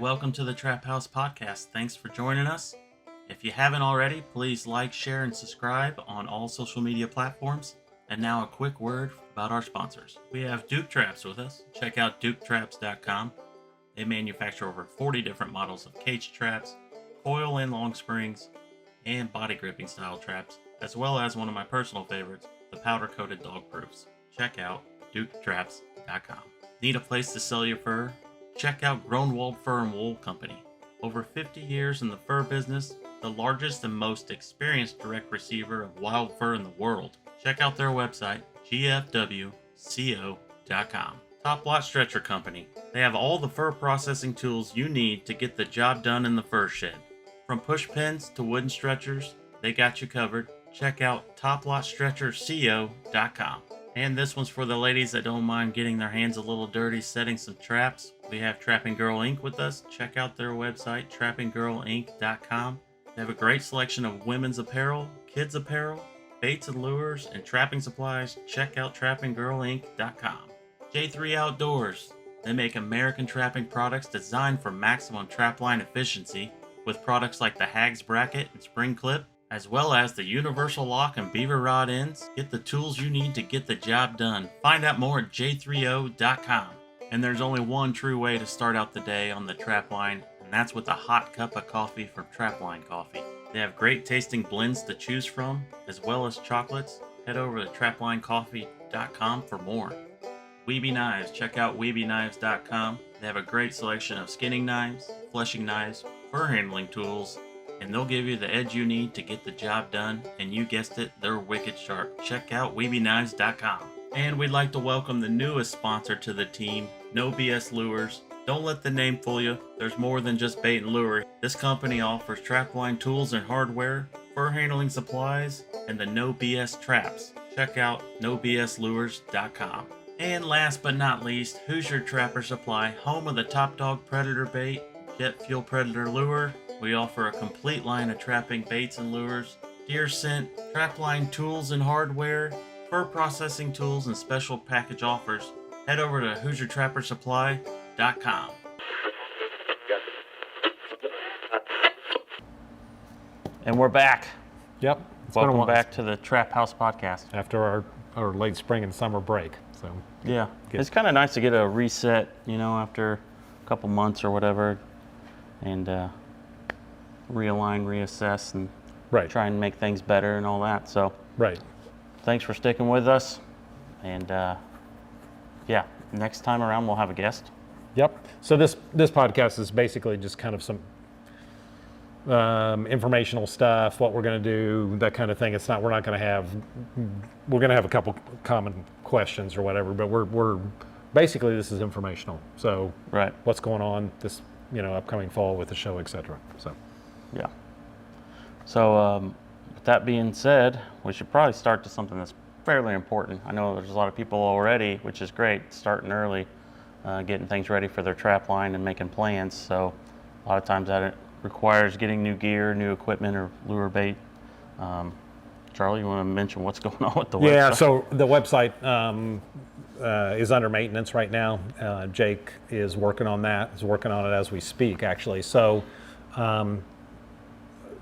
Welcome to the Trap House Podcast. Thanks for joining us. If you haven't already, please like, share, and subscribe on all social media platforms. And now a quick word about our sponsors. We have Duke Traps with us. Check out duketraps.com. They manufacture over 40 different models of cage traps, coil and long springs, and body gripping style traps, as well as one of my personal favorites, the powder-coated dog proofs. Check out duketraps.com. Need a place to sell your fur? Check out Groenwald Fur and Wool Company. Over 50 years in the fur business, the largest and most experienced direct receiver of wild fur in the world. Check out their website, gfwco.com. Top Lot Stretcher Company. They have all the fur processing tools you need to get the job done in the fur shed. From push pins to wooden stretchers, they got you covered. Check out toplotstretcherco.com. And this one's for the ladies that don't mind getting their hands a little dirty setting some traps. We have Trapping Girl Inc. with us. Check out their website, trappinggirlinc.com. They have a great selection of women's apparel, kids apparel, baits and lures, and trapping supplies. Check out trappinggirlinc.com. J3 Outdoors. They make American trapping products designed for maximum trapline efficiency with products like the Hags Bracket and Spring Clip, as well as the Universal Lock and Beaver Rod ends. Get the tools you need to get the job done. Find out more at j3o.com. And there's only one true way to start out the day on the trap line, and that's with a hot cup of coffee from Trapline Coffee. They have great tasting blends to choose from, as well as chocolates. Head over to traplinecoffee.com for more. Weeby Knives. Check out weebyknives.com. They have a great selection of skinning knives, fleshing knives, fur handling tools, and they'll give you the edge you need to get the job done, and you guessed it, they're wicked sharp. Check out weebyknives.com. And we'd like to welcome the newest sponsor to the team, No BS Lures. Don't let the name fool you. There's more than just bait and lure. This company offers trapline tools and hardware, fur handling supplies, and the No BS traps. Check out nobslures.com. And last but not least, Hoosier Trapper Supply, home of the Top Dog Predator Bait, Jet Fuel Predator Lure. We offer a complete line of trapping baits and lures, deer scent, trapline tools and hardware, fur processing tools, and special package offers. Head over to HoosierTrapperSupply.com. And we're back. Yep. Welcome back to the Trap House Podcast. After our late spring and summer break. So yeah, it's kind of nice to get a reset, after a couple months or whatever, and realign, reassess, and try and make things better and all that. So thanks for sticking with us, and next time around we'll have a guest. Yep. So this podcast is basically just kind of some informational stuff, what we're going to do, that kind of thing. We're going to have a couple common questions or whatever, but we're basically, this is informational. So what's going on this upcoming fall with the show, etc. So with that being said, we should probably start to something that's fairly important. I know there's a lot of people already, which is great, starting early, getting things ready for their trap line and making plans. So a lot of times that requires getting new gear, new equipment, or lure bait. Charlie, you want to mention what's going on with the website? Yeah, so the website is under maintenance right now. Jake is working on that. He's working on it as we speak, actually. So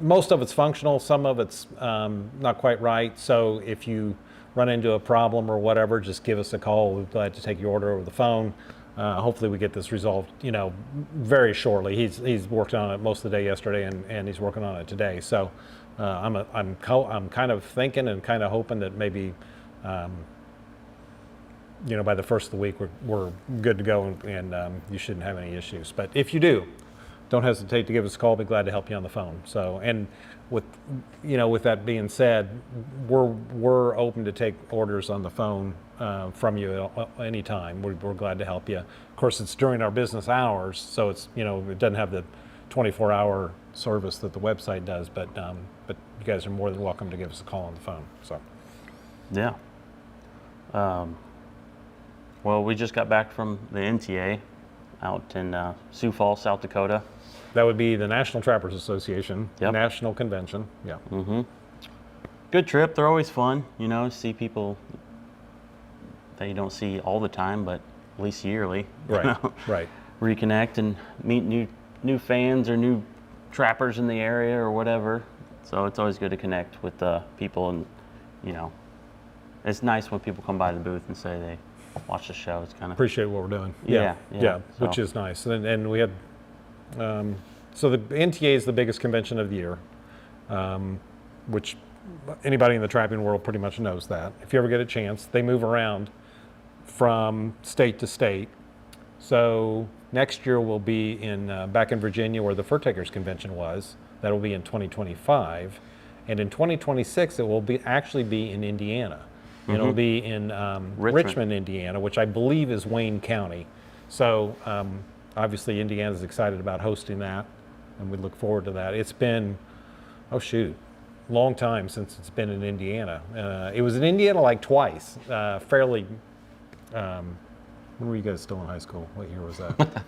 most of it's functional, some of it's not quite right. So if you run into a problem or whatever, just give us a call. We're glad to take your order over the phone. Hopefully we get this resolved, very shortly. He's worked on it most of the day yesterday, and he's working on it today. So I'm kind of thinking and kind of hoping that maybe, by the first of the week we're good to go, and you shouldn't have any issues. But if you do, don't hesitate to give us a call. Be glad to help you on the phone. So, and with that being said, we're open to take orders on the phone from you anytime. We're glad to help you. Of course, it's during our business hours, so it's it doesn't have the 24-hour service that the website does. But you guys are more than welcome to give us a call on the phone. So, yeah. Well, we just got back from the NTA out in Sioux Falls, South Dakota. That would be the National Trappers Association, National Convention. Yeah. Mm-hmm. Good trip. They're always fun. See people that you don't see all the time, but at least yearly. Right. Right. Reconnect and meet new new fans or new trappers in the area or whatever. So it's always good to connect with people, and you know, it's nice when people come by the booth and say they watch the show. It's kind of Appreciate what we're doing. Yeah. Which is nice. And we had, so the NTA is the biggest convention of the year, which anybody in the trapping world pretty much knows that. If you ever get a chance, they move around from state to state. So next year we'll be back in Virginia where the Fur Takers Convention was. That'll be in 2025. And in 2026, it will actually be in Indiana. It'll be in Richmond, Indiana, which I believe is Wayne County. So obviously Indiana's excited about hosting that, and we look forward to that. It's been, long time since it's been in Indiana. It was in Indiana like twice, fairly, when were you guys still in high school? What year was that?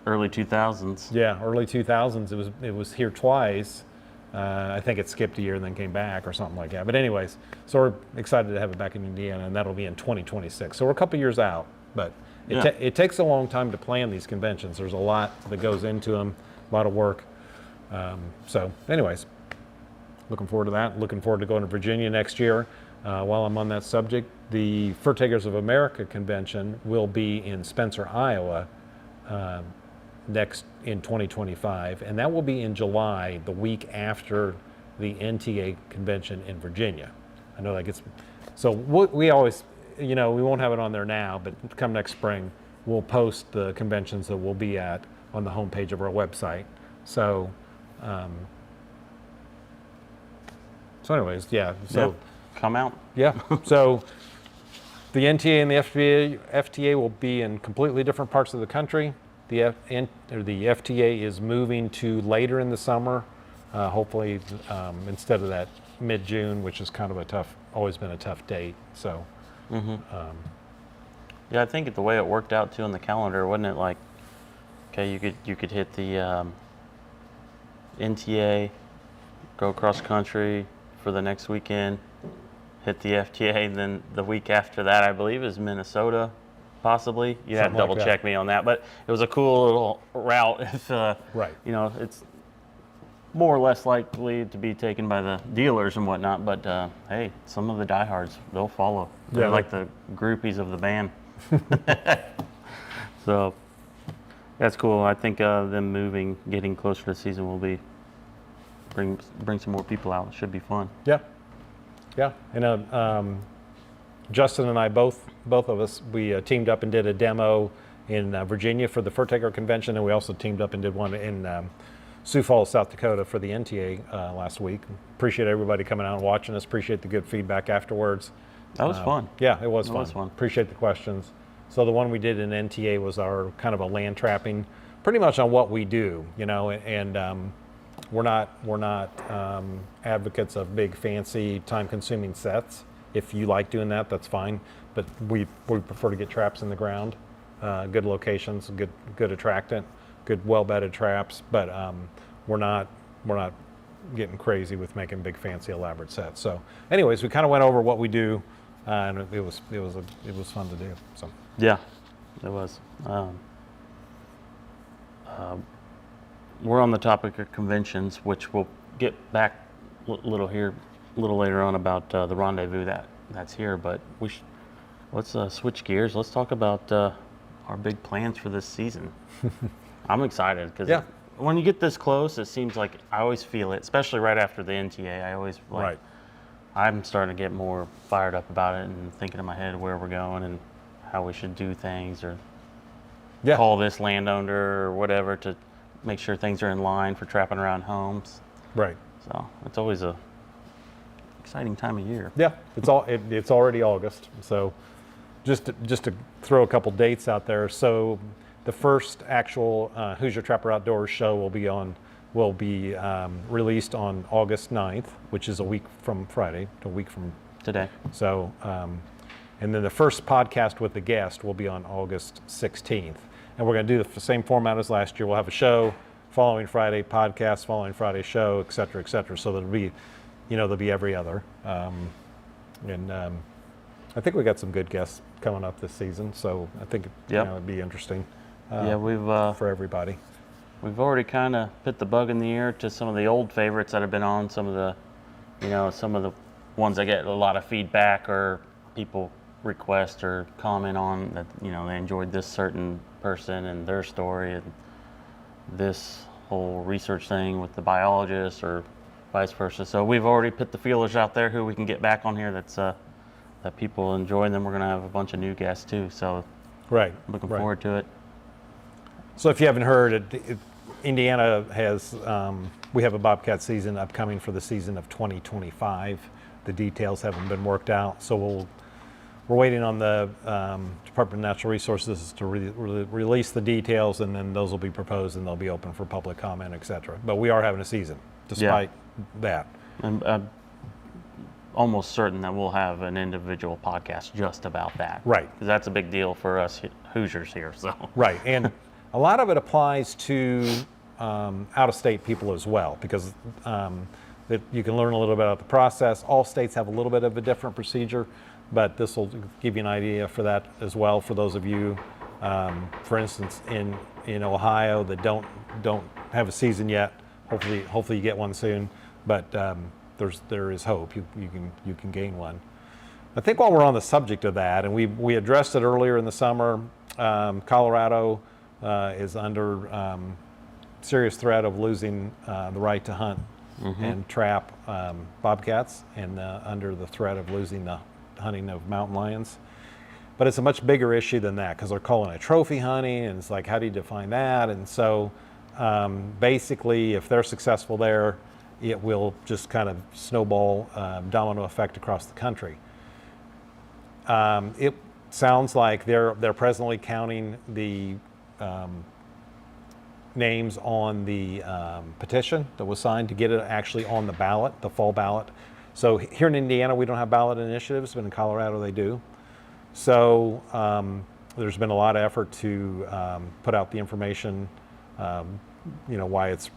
early 2000s. Yeah, early 2000s. It was here twice. I think it skipped a year and then came back or something like that. But anyways, so we're excited to have it back in Indiana, and that'll be in 2026. So we're a couple years out, but it takes a long time to plan these conventions. There's a lot that goes into them, a lot of work. So anyways, looking forward to that. Looking forward to going to Virginia next year. While I'm on that subject, the Fur Takers of America convention will be in Spencer, Iowa, next in 2025, and that will be in July, the week after the NTA convention in Virginia. I know that gets, so we always, we won't have it on there now, but come next spring, we'll post the conventions that we'll be at on the homepage of our website. So, anyways, Come out. Yeah. So the NTA and the FTA will be in completely different parts of the country. The FTA is moving to later in the summer, hopefully instead of that mid-June, which is kind of always been a tough date. So, yeah, I think the way it worked out too on the calendar, wasn't it like, okay, you could hit the NTA, go cross country for the next weekend, hit the FTA, and then the week after that, I believe, is Minnesota. Possibly, you had to double check me on that, but it was a cool little route. If right, it's more or less likely to be taken by the dealers and whatnot. But hey, some of the diehards, they'll follow. They're like the groupies of the band. So that's cool. I think them getting closer to the season will bring some more people out. It should be fun. Yeah. And Justin and I both of us, we teamed up and did a demo in Virginia for the Fur Taker Convention, and we also teamed up and did one in Sioux Falls, South Dakota for the NTA last week. Appreciate everybody coming out and watching us. Appreciate the good feedback afterwards. That was fun. Yeah, it was fun. Appreciate the questions. So the one we did in NTA was our kind of a land trapping, pretty much on what we do, and we're not advocates of big, fancy, time-consuming sets. If you like doing that, that's fine. But we prefer to get traps in the ground, good locations, good attractant, good well-bedded traps. But we're not getting crazy with making big, fancy, elaborate sets. So, anyways, we kind of went over what we do, and it was fun to do. So yeah, it was. We're on the topic of conventions, which we'll get back a little later on about the Rendevous that's here. But let's switch gears. Let's talk about our big plans for this season. I'm excited because when you get this close, it seems like I always feel it, especially right after the NTA. I always I'm starting to get more fired up about it and thinking in my head where we're going and how we should do things, or call this landowner or whatever to make sure things are in line for trapping around homes. Right. So it's always a exciting time of year. Yeah, it's already August. So just to throw a couple dates out there. So the first actual Hoosier Trapper Outdoors show will be released on August 9th, which is a week from Friday, a week from today. So, and then the first podcast with the guest will be on August 16th. And we're going to do the same format as last year. We'll have a show following Friday, podcast following Friday, show, et cetera, et cetera. So there'll be every other. And I think we got some good guests coming up this season. So I think it'd be interesting. We've for everybody. we've already kind of put the bug in the ear to some of the old favorites that have been on, some of the ones that get a lot of feedback or people request or comment on that, they enjoyed this certain person and their story and this whole research thing with the biologist or vice versa. So we've already put the feelers out there who we can get back on here that people enjoy, and then we're going to have a bunch of new guests too. So Right. looking right. forward to it. So if you haven't heard, Indiana has, we have a Bobcat season upcoming for the season of 2025. The details haven't been worked out, so we're waiting on the Department of Natural Resources to release the details, and then those will be proposed and they'll be open for public comment, etc. But we are having a season, despite that. And I'm almost certain that we'll have an individual podcast just about that. Right. Because that's a big deal for us Hoosiers here. So. Right, and a lot of it applies to out-of-state people as well, because that you can learn a little bit about the process. All states have a little bit of a different procedure, but this will give you an idea for that as well for those of you, for instance, in Ohio that don't have a season yet. Hopefully you get one soon, but there is hope. You can gain one. I think while we're on the subject of that, and we addressed it earlier in the summer, Colorado is under serious threat of losing the right to hunt and trap bobcats, and under the threat of losing the hunting of mountain lions. But it's a much bigger issue than that, because they're calling it trophy hunting, and it's like, how do you define that? And so basically, if they're successful there, it will just kind of snowball domino effect across the country. It sounds like they're presently counting the names on the petition that was signed to get it actually on the ballot, the fall ballot. So here in Indiana, we don't have ballot initiatives, but in Colorado they do. So there's been a lot of effort to put out the information, why it's,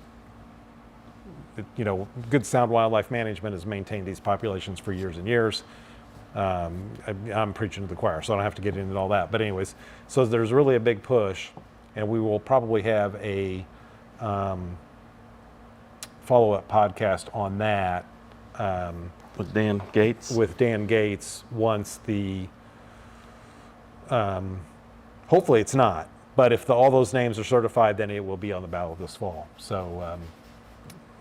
Good Sound Wildlife Management has maintained these populations for years and years. I'm preaching to the choir, so I don't have to get into all that. But anyways, so there's really a big push, and we will probably have a follow-up podcast on that. With Dan Gates? With Dan Gates, once the, hopefully it's not, but if all those names are certified, then it will be on the ballot this fall. So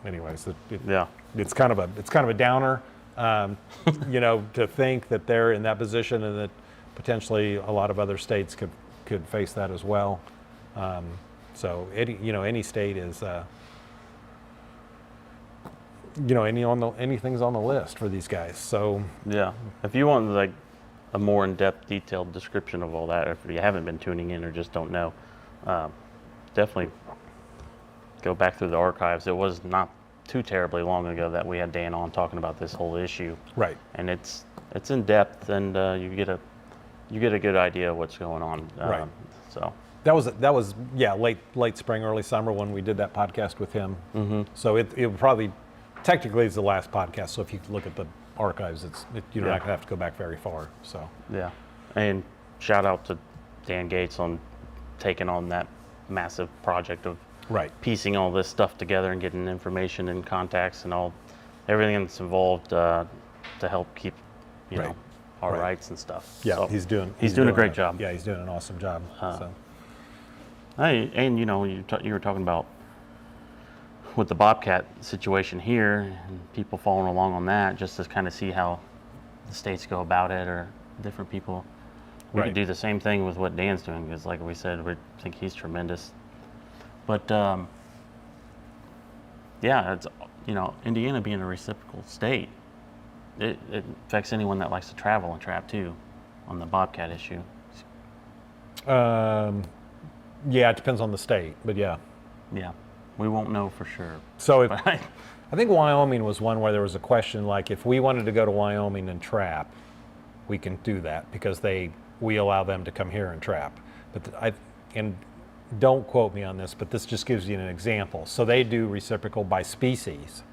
anyways, it's kind of a downer, to think that they're in that position and that potentially a lot of other states could face that as well. So any state is, anything's on the list for these guys. So yeah, if you want like a more in-depth, detailed description of all that, if you haven't been tuning in or just don't know, definitely go back through the archives. It was not too terribly long ago that we had Dan on talking about this whole issue. Right. And it's in depth, and you get a good idea of what's going on. Right. So that was late spring, early summer when we did that podcast with him. Mm-hmm. So it probably technically is the last podcast. So if you look at the archives, you're not gonna have to go back very far. So yeah, and shout out to Dan Gates on taking on that massive project of piecing all this stuff together and getting information and contacts and everything that's involved to help keep our rights and stuff. Yeah, so he's doing a great job. Yeah, he's doing an awesome job. And you were talking about with the Bobcat situation here and people following along on that, just to kind of see how the states go about it or different people. We could do the same thing with what Dan's doing, because like we said, we think he's tremendous. But it's Indiana being a reciprocal state, it affects anyone that likes to travel and trap too, on the Bobcat issue. Yeah, it depends on the state, but yeah. Yeah, we won't know for sure. So I think Wyoming was one where there was a question, like if we wanted to go to Wyoming and trap, we can do that because we allow them to come here and trap. But and don't quote me on this, but this just gives you an example. So they do reciprocal by species.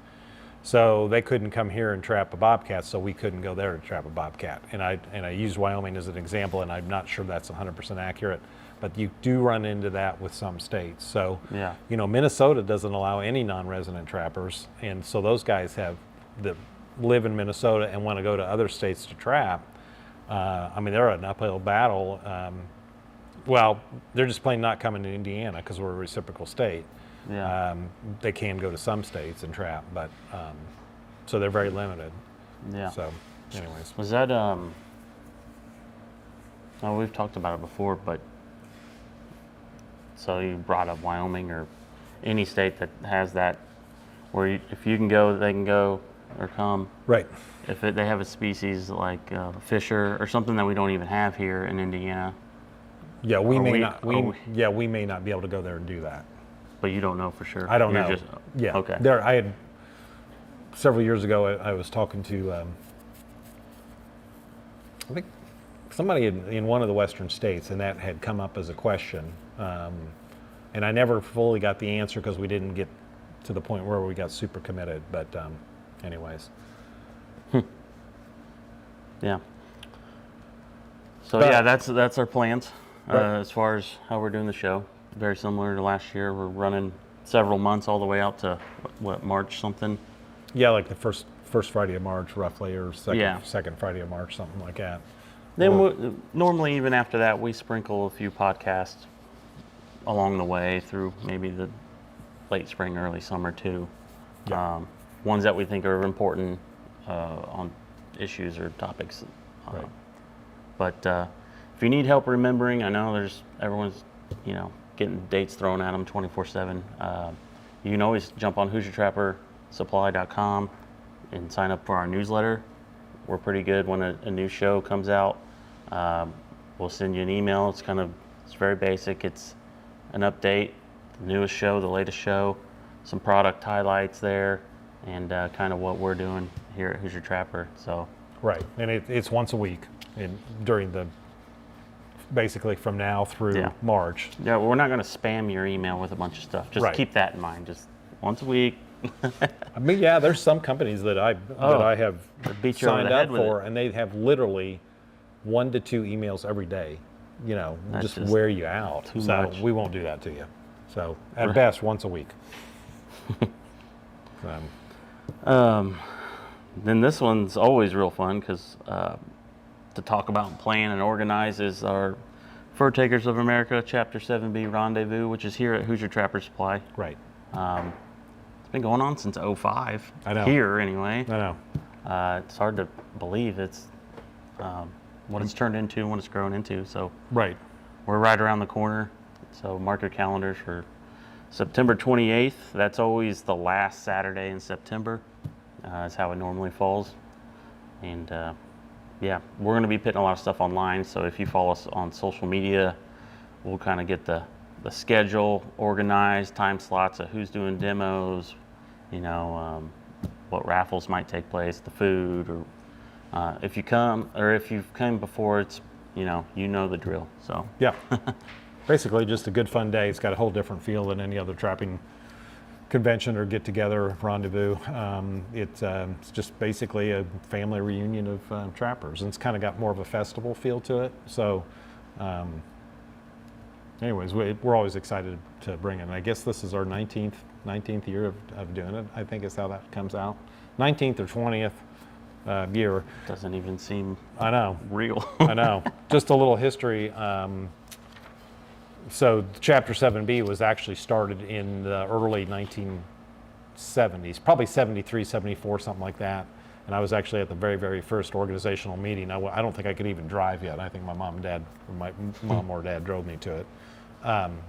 So they couldn't come here and trap a bobcat, so we couldn't go there to trap a bobcat. And I used Wyoming as an example, and I'm not sure that's 100% accurate, but you do run into that with some states. So, Yeah. Minnesota doesn't allow any non-resident trappers, and so those guys that live in Minnesota and want to go to other states to trap. They're an uphill battle. Well, they're just plain not coming to Indiana because we're a reciprocal state. Yeah. They can go to some states and trap, but so they're very limited. Yeah. So, anyways, Was that oh, we've talked about it before, but so you brought up Wyoming or any state that has that, where if you can go, they can go or come. right. If they have a species like fisher or something that we don't even have here in Indiana, Yeah, we Are may we- not. are we- Yeah, we may not be able to go there and do that. but you don't know for sure. I don't You're know. Just, Yeah. Okay. I had several years ago. I was talking to I think somebody in one of the western states, and that had come up as a question, and I never fully got the answer because we didn't get to the point where we got super committed. But anyways, Yeah. So But- yeah, that's our plans Right. as far as how we're doing the show. Very similar to last year. We're running several months all the way out to what March something. yeah, like the first Friday of March, roughly, or Yeah. second Friday of March, something like that. Then Or- normally even after that we sprinkle a few podcasts along the way through maybe the late spring, early summer too. Yeah. Ones that we think are important on issues or topics. Right. But if you need help remembering, I know everyone's getting dates thrown at them 24/7. You can always jump on HoosierTrapperSupply.com and sign up for our newsletter. We're pretty good when a new show comes out. We'll send you an email. It's very basic. It's an update, the newest show, the latest show, some product highlights there, and kind of what we're doing here at Hoosier Trapper. So Right, and it's once a week, during basically from now through Yeah. March. yeah, we're not going to spam your email with a bunch of stuff. Just Right. keep that in mind. Just once a week. Yeah, there's some companies that I have beat you over signed the head up with for, it. and they have literally 1 to 2 emails every day. That's Just just wear you out. too So much. we won't do that to you. So at Right. best, once a week. Um, Then this one's always real fun because to talk about and plan and organize is our Fur Takers of America Chapter 7B Rendezvous, which is here at Hoosier Trapper Supply. right. It's been going on since '05. I know. Here, anyway. I know. It's hard to believe it's what it's turned into and what it's grown into. So Right. we're right around the corner. So mark your calendars for September 28th. That's always the last Saturday in September. Is how it normally falls. And yeah, we're going to be putting a lot of stuff online. So if you follow us on social media, we'll kind of get the schedule organized, time slots of who's doing demos, what raffles might take place, the food, or if you come, or if you've come before, it's, you know the drill. So Yeah. Basically, just a good fun day. It's got a whole different feel than any other trapping convention or get together rendezvous. It's just basically a family reunion of trappers, and it's kind of got more of a festival feel to it. So, anyways, we're always excited to bring it. And I guess this is our 19th year of doing it. I think is how that comes out. 19th or 20th year. doesn't even seem I know. real. I know. Just a little history. So Chapter 7B was actually started in the early 1970s, probably 73, 74, something like that. And I was actually at the very, very first organizational meeting. I don't think I could even drive yet. I think my mom or dad drove me to it. And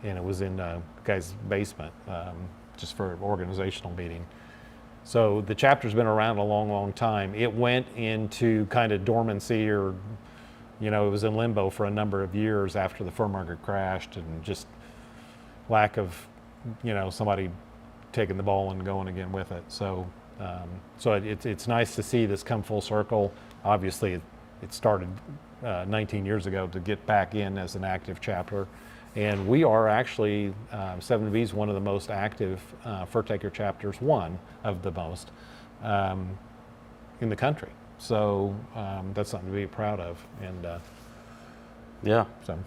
it was in the guy's basement, just for an organizational meeting. So the chapter's been around a long, long time. It went into kind of dormancy, or it was in limbo for a number of years after the fur market crashed, and just lack of, somebody taking the ball and going again with it. So, it's nice to see this come full circle. Obviously, it started 19 years ago to get back in as an active chapter, And we are actually, 7B is one of the most active fur taker chapters, one of the most in the country. So that's something to be proud of. And Yeah. so,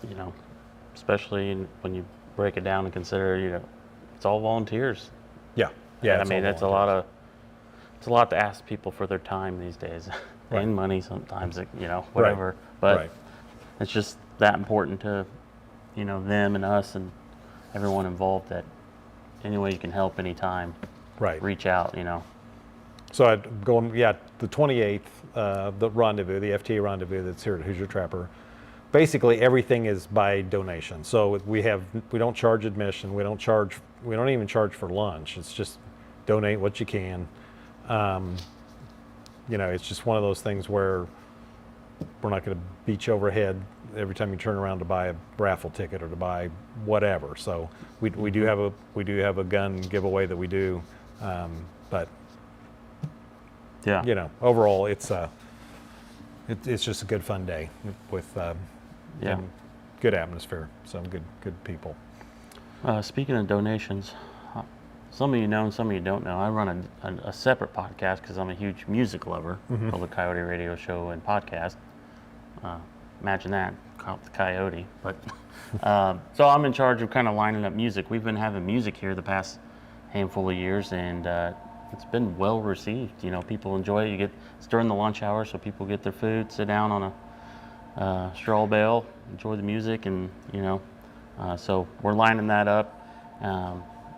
You know, especially when you break it down and consider, you know, it's all volunteers. yeah. Yeah. I it's mean, all it's a lot volunteers. it's a lot to ask people for their time these days, Right. and money sometimes, you know, whatever. Right. But Right. it's just that important to, you know, them and us and everyone involved that any way you can help anytime, Right. reach out, you know. So I'd go, the 28th, the rendezvous, the FTA rendezvous that's here at Hoosier Trapper. Basically, everything is by donation. So we don't charge admission. We don't even charge for lunch. It's just donate what you can. You know, it's just one of those things where we're not going to beat you over the head every time you turn around to buy a raffle ticket or to buy whatever. So we do have a gun giveaway that we do, but Yeah. you know, overall it's just a good fun day with Yeah. and good atmosphere, some good people. Speaking of donations, some of you know and some of you don't know, I run a separate podcast because I'm a huge music lover, called the Coyote Radio Show and Podcast. Imagine that, caught the coyote. But so I'm in charge of kind of lining up music. We've been having music here the past handful of years, and it's been well received. You know, people enjoy it. It's during the lunch hour, so people get their food, sit down on a straw bale, enjoy the music, and you know, so we're lining that up.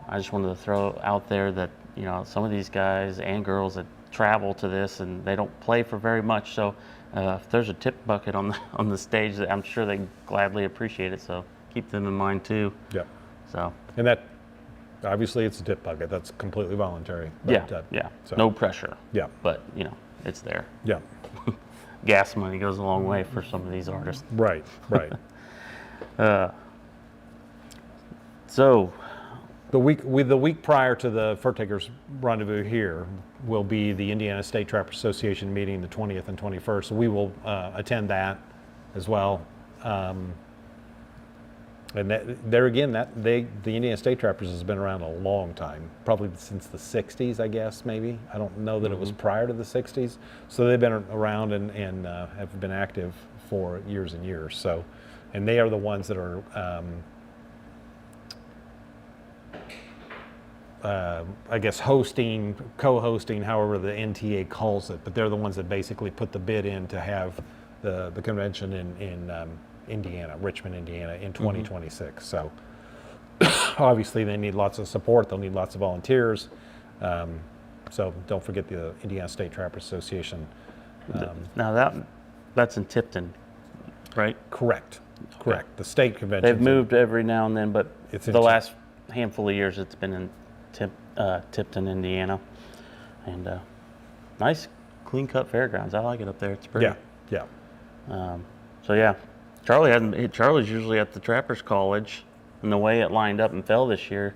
I just wanted to throw out there that, you know, some of these guys and girls that travel to this and they don't play for very much. So if there's a tip bucket on the stage, I'm sure they gladly appreciate it. So keep them in mind too. Yep. So And that, obviously, it's a tip bucket. That's completely voluntary. But, yeah. so- No pressure. Yeah. But you know, it's there. Yeah. Gas money goes a long way for some of these artists. Right. Right. So The week prior to the Fur Takers Rendezvous here will be the Indiana State Trapper Association meeting, the 20th and 21st. So we will attend that as well. And there again, the Indiana State Trappers has been around a long time, probably since the 60s, I guess, maybe. I don't know that it was prior to the 60s. So they've been around and have been active for years and years. So, and they are the ones that are I guess co-hosting, however the NTA calls it, but they're the ones that basically put the bid in to have the convention in Indiana, Richmond, Indiana in 2026. So obviously they need lots of support. They'll need lots of volunteers. So don't forget the Indiana State Trapper Association. now that's in Tipton, right? Correct. The state convention. They've moved every now and then, but It's in the Tip- last handful of years it's been in Tipton, Indiana, and nice, clean-cut fairgrounds. I like it up there. It's pretty. Yeah. So yeah, Charlie's usually at the Trappers College, and the way it lined up and fell this year,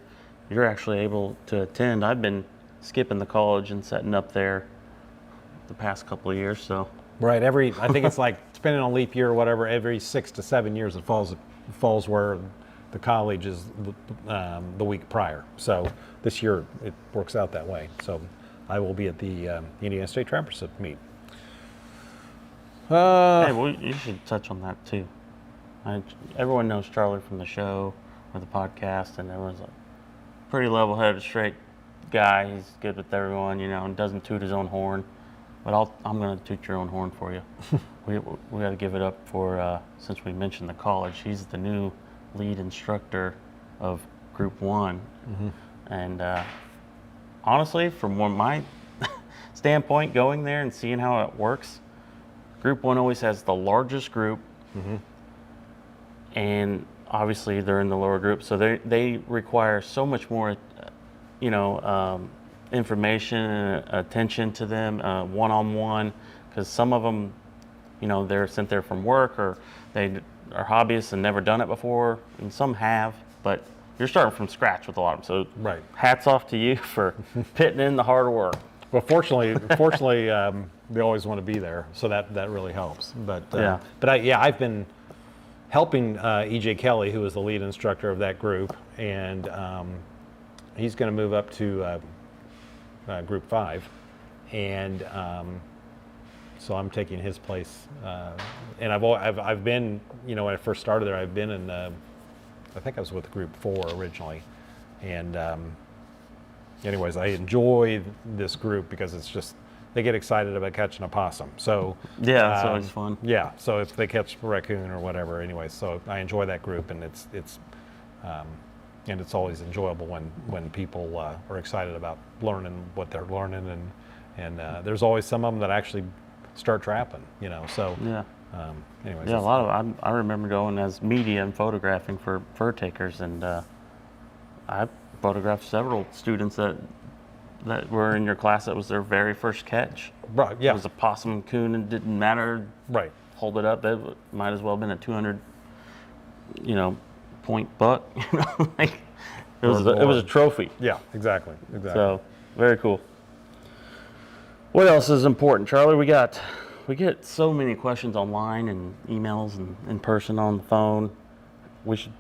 you're actually able to attend. I've been skipping the college and setting up there the past couple of years. So Right. I think it's like, depending on leap year or whatever, every 6 to 7 years it falls where the college is the week prior. So this year it works out that way. So I will be at the Indiana State Trappers meet. hey, well, you should touch on that too. Everyone knows Charlie from the show or the podcast, and everyone's like pretty level-headed, straight guy. He's good with everyone, you know, and doesn't toot his own horn. But I'm going to toot your own horn for you. we got to give it up for, since we mentioned the college, he's the new lead instructor of Group 1. And honestly, from my standpoint, going there and seeing how it works, Group 1 always has the largest group, and obviously they're in the lower group, so they require so much more, information and attention to them one-on-one, because some of them, they're sent there from work, or they are hobbyists and never done it before, and some have, but you're starting from scratch with a lot of them. So Right. hats off to you for putting in the hard work. Well, fortunately, they always want to be there, so that really helps. But Yeah. I've been helping E.J. Kelly, who was the lead instructor of that group, and he's going to move up to Group 5, and so I'm taking his place. And I've been, when I first started there, I've been in, I think I was with Group 4 originally, and anyways, I enjoy this group because it's just, they get excited about catching a possum. So Yeah, it's always fun. yeah, so if they catch a raccoon or whatever, anyways, so I enjoy that group, and it's always enjoyable when people are excited about learning what they're learning, and there's always some of them that actually start trapping, So Yeah. anyways, Yeah, a lot of I remember going as media and photographing for fur takers, and I photographed several students that were in your class that was their very first catch. right, yeah, It was a possum, coon, and didn't matter. right, Hold it up. It might as well have been a 200, point buck. Like it was a trophy. yeah, exactly. So very cool. What else is important, Charlie? We get so many questions online and emails and in person on the phone. We should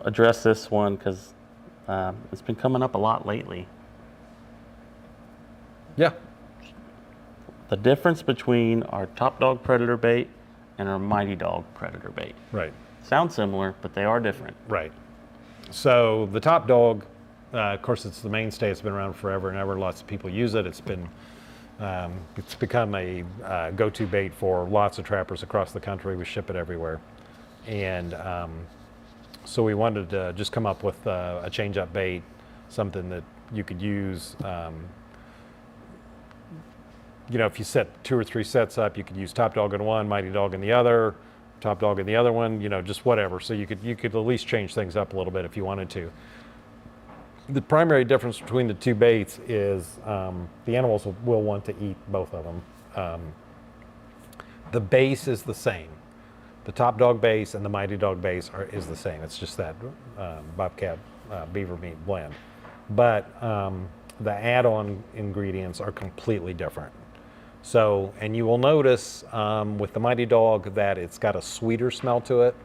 address this one because it's been coming up a lot lately. Yeah, The difference between our Top Dog Predator bait and our Mighty Dog Predator bait. right. Sound similar, but they are different. Right. So the Top Dog, of course, it's the mainstay. It's been around forever and ever. Lots of people use it. It's become a go-to bait for lots of trappers across the country. We ship it everywhere, and so we wanted to just come up with a change-up bait, something that you could use. If you set 2 or 3 sets up, you could use Top Dog in one, Mighty Dog in the other, Top Dog in the other one, just whatever. So you could at least change things up a little bit if you wanted to. The primary difference between the two baits is the animals will want to eat both of them. The base is the same. The Top Dog base and the Mighty Dog base is the same. It's just that Bobcat beaver meat blend. But the add-on ingredients are completely different. So, and you will notice with the Mighty Dog that it's got a sweeter smell to it.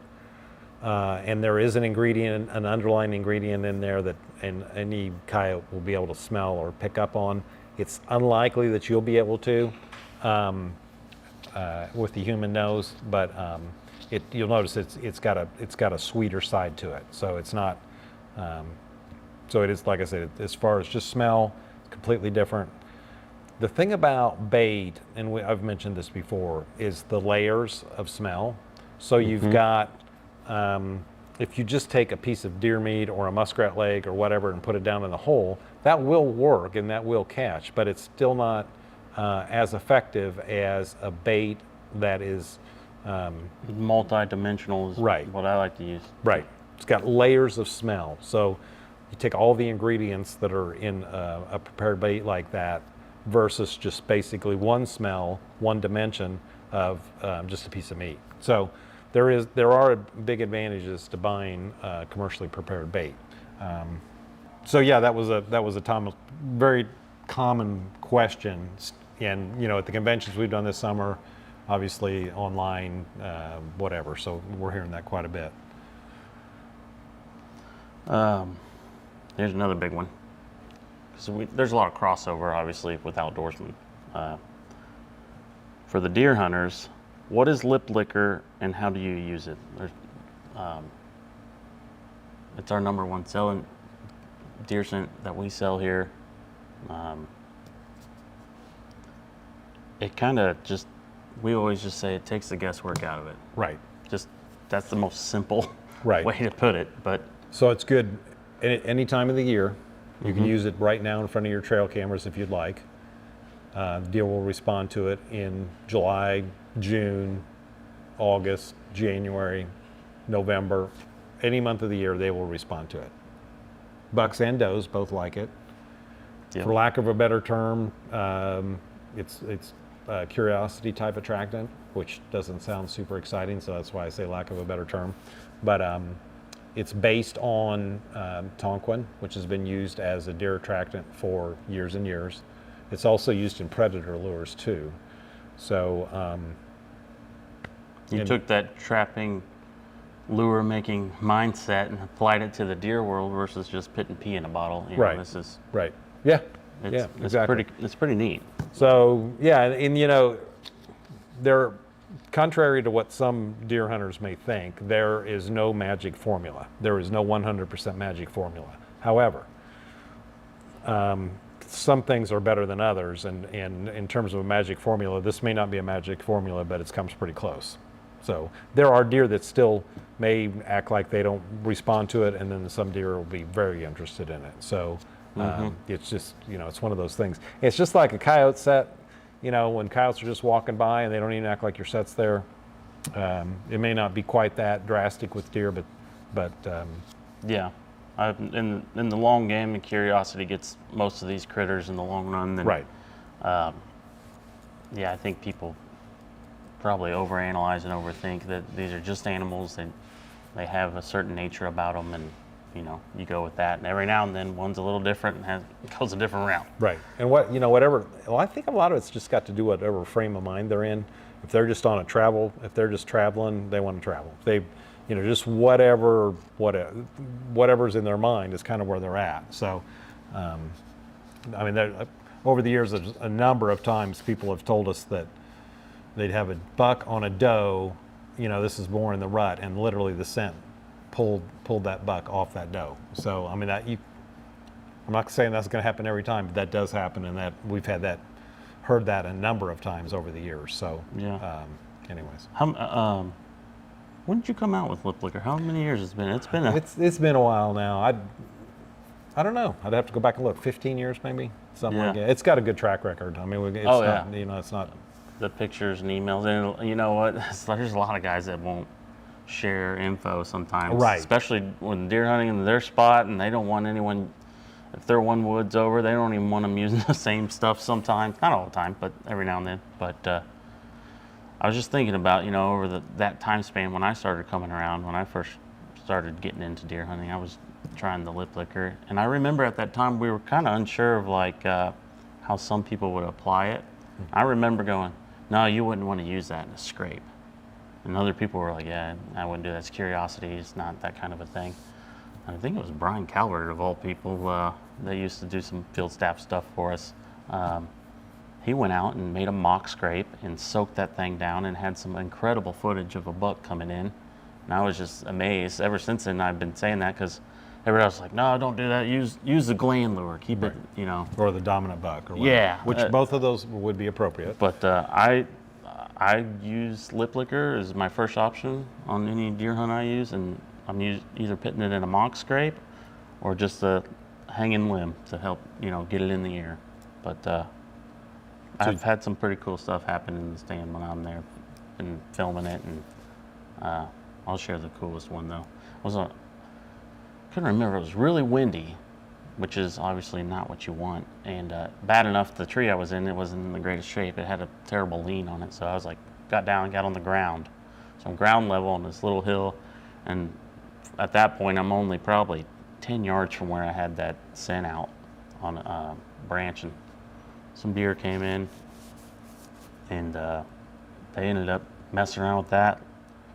And there is an underlying ingredient in there that any coyote will be able to smell or pick up on. It's unlikely that you'll be able to with the human nose, but you'll notice it's got a sweeter side to it. So it's not. So it is, like I said, as far as just smell, completely different. The thing about bait, and I've mentioned this before, is the layers of smell. So you've got, if you just take a piece of deer meat or a muskrat leg or whatever and put it down in the hole, that will work and that will catch, but it's still not as effective as a bait that is Multi-dimensional is right. what I like to use. Right. It's got layers of smell. So you take all the ingredients that are in a prepared bait like that versus just basically one smell, one dimension of just a piece of meat. So there are big advantages to buying commercially prepared bait. So yeah, that was a very common question, and at the conventions we've done this summer, obviously online, whatever. So we're hearing that quite a bit. Here's another big one. So there's a lot of crossover, obviously, with outdoorsmen. For the deer hunters, what is lip liquor and how do you use it? It's our number one selling deer scent that we sell here. It kind of just, we always just say it takes the guesswork out of it. Right. Just, that's the most simple Right. way to put it. But So it's good any time of the year. You can use it right now in front of your trail cameras if you'd like. Deer will respond to it in July, June, August, January, November. Any month of the year, they will respond to it. Bucks and does both like it. Yep. For lack of a better term, it's a curiosity type attractant, which doesn't sound super exciting, so that's why I say lack of a better term. But it's based on Tonquin, which has been used as a deer attractant for years and years. It's also used in predator lures too. So you took that trapping lure making mindset and applied it to the deer world versus just putting pee in a bottle. You know, Right. This is Right. Yeah. it's, Yeah. it's Exactly. pretty neat. So yeah, and you know, there, contrary to what some deer hunters may think, there is no magic formula. There is no 100% magic formula. However, some things are better than others, and in terms of a magic formula, this may not be a magic formula, but it comes pretty close. So there are deer that still may act like they don't respond to it, and then some deer will be very interested in it. So it's just, you know, it's one of those things. It's just like a coyote set. You know, when coyotes are just walking by and they don't even act like your set's there, it may not be quite that drastic with deer, but Yeah. In the long game, and curiosity gets most of these critters in the long run. Then, right. Yeah, I think people probably overanalyze and overthink that these are just animals. They have a certain nature about them, and you know, you go with that. And every now and then, one's a little different and goes a different route. Right. And what, you know, whatever, well, I think a lot of it's just got to do whatever frame of mind they're in. If they're just on a travel, if they're just traveling, they want to travel. If they, you know, just whatever's in their mind is kind of where they're at. So, I mean, over the years, there's a number of times people have told us that they'd have a buck on a doe, you know, this is more in the rut, and literally the scent pulled that buck off that doe. So, I mean, I'm not saying that's going to happen every time, but that does happen, and that we've heard that a number of times over the years. So, Yeah. Anyways, When did you come out with lip liquor? How many years it's been? It's been it's been a while now. I don't know. I'd have to go back and look. 15 years maybe, something like that. It's got a good track record. I mean, it's not, you know, it's not. The pictures and emails, and you know what? There's a lot of guys that won't share info sometimes, Right. Especially when deer hunting in their spot, and they don't want anyone. If they're one woods over, they don't even want them using the same stuff sometimes. Not all the time, but every now and then. But I was just thinking about, you know, over that time span when I started coming around, when I first started getting into deer hunting, I was trying the lip liquor. And I remember at that time we were kind of unsure of like how some people would apply it. I remember going, no, you wouldn't want to use that in a scrape. And other people were like, yeah, I wouldn't do that. It's curiosity. It's not that kind of a thing. And I think it was Brian Calvert, of all people, that used to do some field staff stuff for us. He went out and made a mock scrape and soaked that thing down and had some incredible footage of a buck coming in. And I was just amazed. Ever since then, I've been saying that because everybody else was like, no, don't do that. Use the gland lure. Keep it, you know. Or the dominant buck. Or whatever. Yeah. Which both of those would be appropriate. But I use lip liquor as my first option on any deer hunt I use, and I'm either putting it in a mock scrape or just a hanging limb to help, you know, get it in the air. But I've had some pretty cool stuff happen in the stand when I'm there and filming it, and I'll share the coolest one though. Couldn't remember. It was really windy, which is obviously not what you want, and bad enough the tree I was in, it wasn't in the greatest shape. It had a terrible lean on it, so I was like, got down and got on the ground. So I'm ground level on this little hill, and at that point I'm only probably 10 yards from where I had that scent out on a branch, and some deer came in, and they ended up messing around with that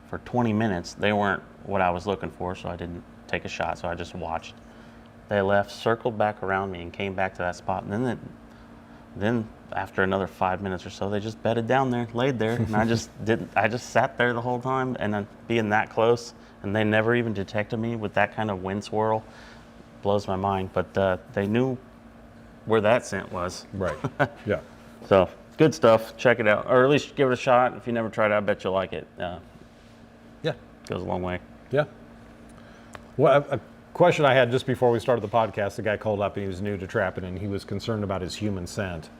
for 20 minutes. They weren't what I was looking for, so I didn't take a shot, so I just watched. They left, circled back around me, and came back to that spot. And then after another 5 minutes or so, they just bedded down there, laid there, and I just sat there the whole time. And then being that close, and they never even detected me with that kind of wind swirl, blows my mind. But they knew where that scent was. Right. Yeah. So good stuff. Check it out, or at least give it a shot. If you never tried it, I bet you'll like it. Yeah. Goes a long way. Yeah. Well, a question I had just before we started the podcast, the guy called up and he was new to trapping, and he was concerned about his human scent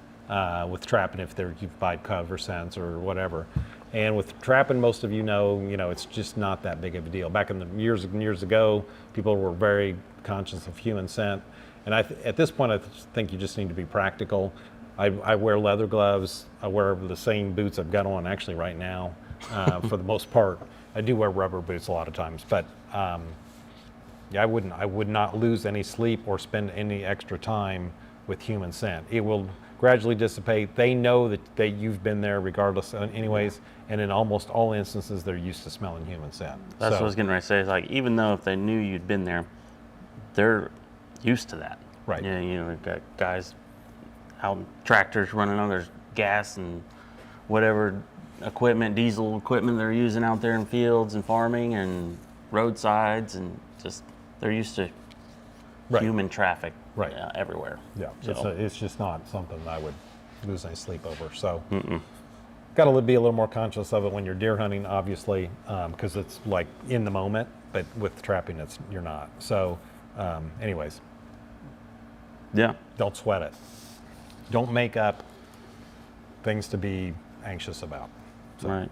with trapping, if you bite cover scents or whatever. And with trapping, most of you know, it's just not that big of a deal. Back in the years and years ago, people were very conscious of human scent. And at this point, I think you just need to be practical. I wear leather gloves. I wear the same boots I've got on actually right now for the most part. I do wear rubber boots a lot of times, but yeah, I would not lose any sleep or spend any extra time with human scent. gradually dissipate. They know that you've been there regardless anyways, and in almost all instances, they're used to smelling human scent. That's what I was getting ready to say. It's like, even though if they knew you'd been there, they're used to that. Right. Yeah, we've got guys out, tractors running on, there's gas and whatever equipment, diesel equipment they're using out there in fields and farming and roadsides, and just, they're used to human traffic everywhere. Yeah, So, it's just not something that I would lose any sleep over. So, got to be a little more conscious of it when you're deer hunting, obviously, because it's like in the moment. But with trapping, you're not. So, anyways, yeah. don't sweat it. Don't make up things to be anxious about. So. Right.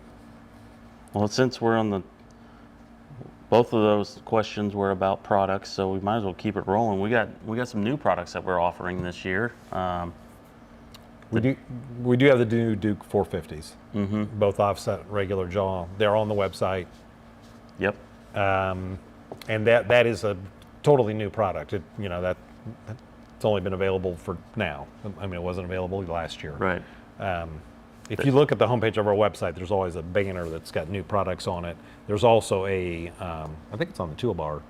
Well, since we're on both of those questions were about products, so we might as well keep it rolling. We got some new products that we're offering this year. We do have the new Duke 450s, both offset, regular jaw. They're on the website. Yep. And that is a totally new product. It's only been available for now. I mean, it wasn't available last year. Right. If you look at the homepage of our website, there's always a banner that's got new products on it. There's also I think it's on the toolbar,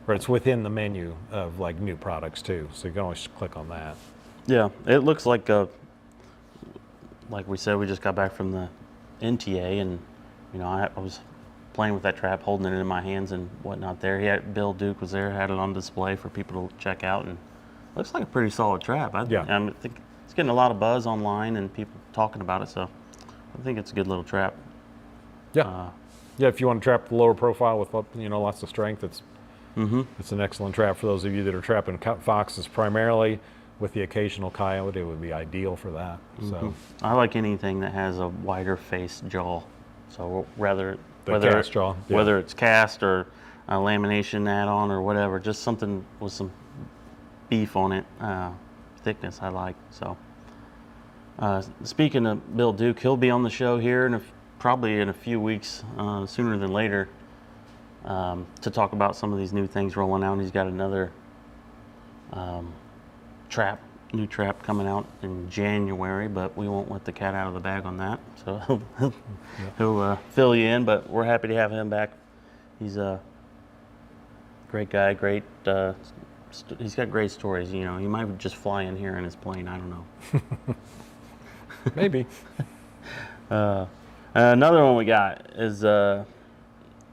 or it's within the menu of like new products too. So you can always click on that. Yeah, it looks like we said, we just got back from the NTA, and I was playing with that trap, holding it in my hands and whatnot. There, Bill Duke was there, had it on display for people to check out, and looks like a pretty solid trap. I think it's getting a lot of buzz online and people talking about it, so I think it's a good little trap. Yeah, if you want to trap the lower profile with lots of strength, it's an excellent trap for those of you that are trapping foxes primarily. With the occasional coyote, it would be ideal for that. So I like anything that has a wider face jaw. So whether it's cast or a lamination add-on or whatever, just something with some beef on it, thickness I like. So speaking of Bill Duke, he'll be on the show here probably in a few weeks, sooner than later, to talk about some of these new things rolling out. He's got another new trap coming out in January, but we won't let the cat out of the bag on that. So he'll fill you in, but we're happy to have him back. He's a great guy, he's got great stories. He might just fly in here in his plane, I don't know. Maybe. Another one we got is No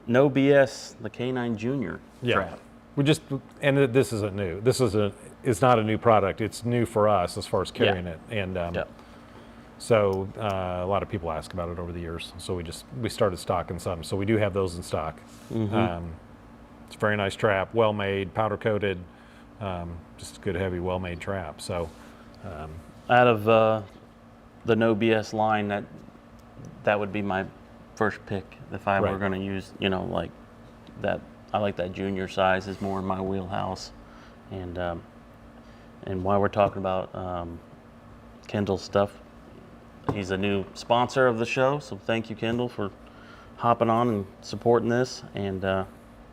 BS, the K9 Junior trap. This isn't new. It's not a new product. It's new for us as far as carrying it. And so a lot of people ask about it over the years. So we started stocking some. So we do have those in stock. It's a very nice trap, well made, powder coated, just a good heavy, well made trap. So out of the No BS line, that would be my first pick if I were going to use, like that. I like that junior size, is more in my wheelhouse. And while we're talking about Kendall's stuff, he's a new sponsor of the show, so thank you, Kendall, for hopping on and supporting this. And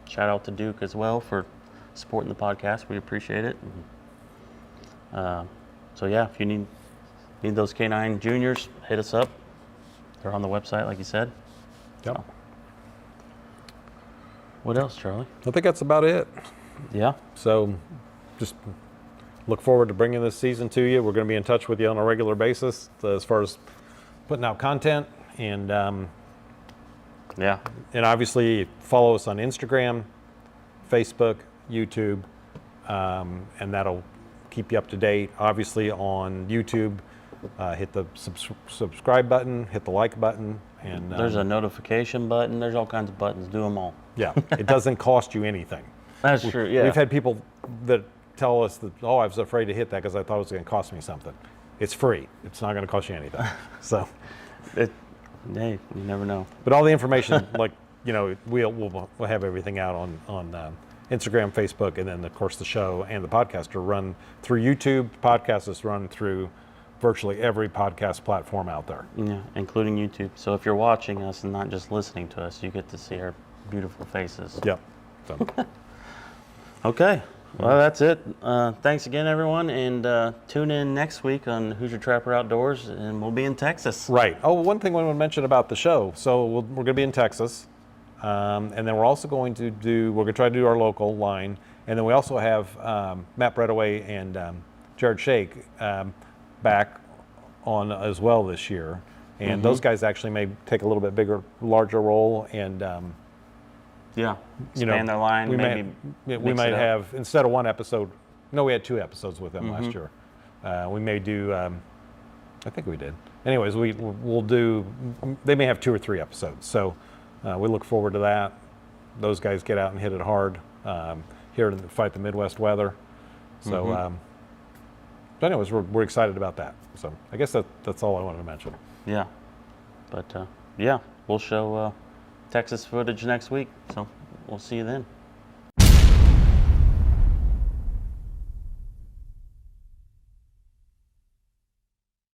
shout out to Duke as well for supporting the podcast. We appreciate it. So yeah, if you need those K9 juniors, hit us up. They're on the website, like you said. Yep. So. What else, Charlie? I think that's about it. Yeah. So just look forward to bringing this season to you. We're going to be in touch with you on a regular basis as far as putting out content. And and obviously follow us on Instagram, Facebook, YouTube, and that'll keep you up to date. Obviously on YouTube, hit the subscribe button, hit the like button. And there's a notification button. There's all kinds of buttons. Do them all. Yeah, it doesn't cost you anything. That's true, yeah. We've had people that tell us that, I was afraid to hit that because I thought it was going to cost me something. It's free. It's not going to cost you anything. So, hey, you never know. But all the information, we'll have everything out on Instagram, Facebook, and then, of course, the show and the podcast are run through YouTube. Podcast is run through virtually every podcast platform out there. Yeah, including YouTube. So if you're watching us and not just listening to us, you get to see our beautiful faces. Yep. So. Okay. Well, that's it. Thanks again, everyone, and tune in next week on Hoosier Trapper Outdoors, and we'll be in Texas. Right. Oh, one thing I want to mention about the show. So we're going to be in Texas, and then we're also going to try to do our local line, and then we also have Matt Breadaway and Jared Shake back on as well this year, and those guys actually may take a little bit larger role, and Yeah, expand their line. We might have, instead of one episode, no, we had 2 episodes with them last year. We may do, I think we did. Anyways, we'll do, they may have 2 or 3 episodes. So we look forward to that. Those guys get out and hit it hard here to fight the Midwest weather. So, but anyways, we're excited about that. So I guess that's all I wanted to mention. Yeah, but yeah, we'll show Texas footage next week, so we'll see you then.